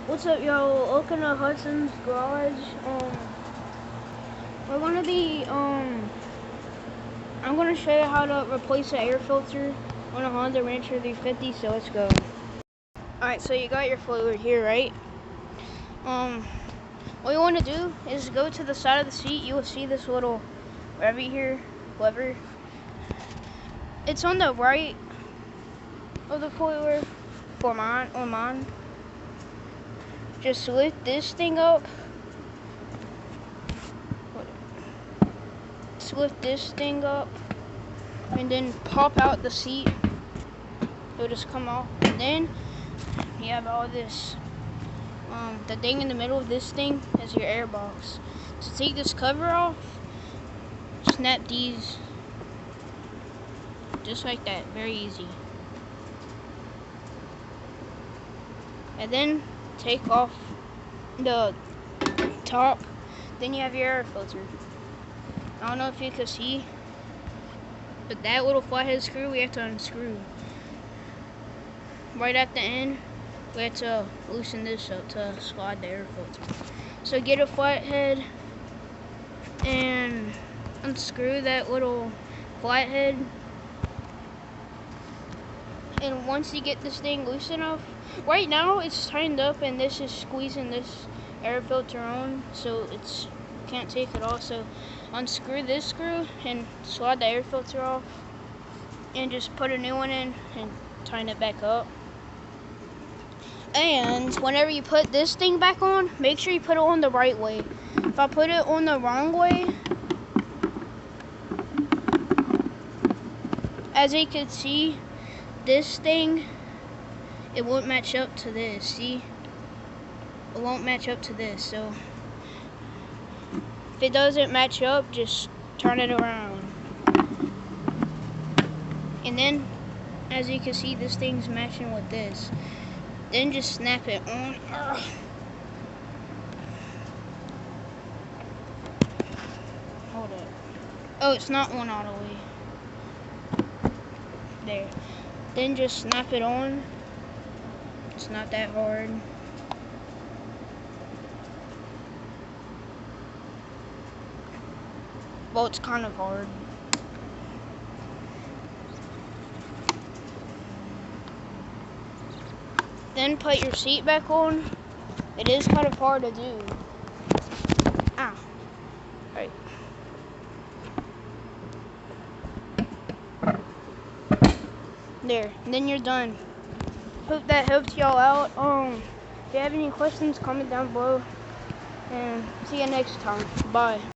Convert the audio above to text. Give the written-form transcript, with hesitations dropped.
What's up, yo? Welcome to Hudson's Garage. We're gonna be I'm gonna show you how to replace the air filter on a Honda Rancher 350. So let's go. All right, so you got your fluid here, right? What you want to do is go to the side of the seat. You will see this little lever here, lever. It's on the right of the coiler for mine. Just lift this thing up. Lift this thing up and then pop out the seat. It'll just come off, and then you have all this. The thing in the middle of this thing is your air box. To take this cover off, snap these just like that, very easy. And then take off the top. Then you have your air filter. I don't know if you can see, but that little flathead screw we have to unscrew. Right at the end, we have to loosen this up to slide the air filter. So get a flathead and unscrew that little flathead. And once you get this thing loose enough, right now it's tightened up and this is squeezing this air filter on, so it's can't take it off. So unscrew this screw and slide the air filter off and just put a new one in and tighten it back up. And whenever you put this thing back on, make sure you put it on the right way. If I put it on the wrong way, as you can see, this thing, it won't match up to this. See? It won't match up to this. So if it doesn't match up, just turn it around. And then, as you can see, this thing's matching with this. Then just snap it on. Hold up. Oh, it's not on all the way. There. Then just snap it on. It's not that hard. Well, it's kind of hard. Then put your seat back on. It is kind of hard to do. Ah. Right. There. And then you're done. Hope that helped y'all out. If you have any questions, comment down below. And see you next time. Bye.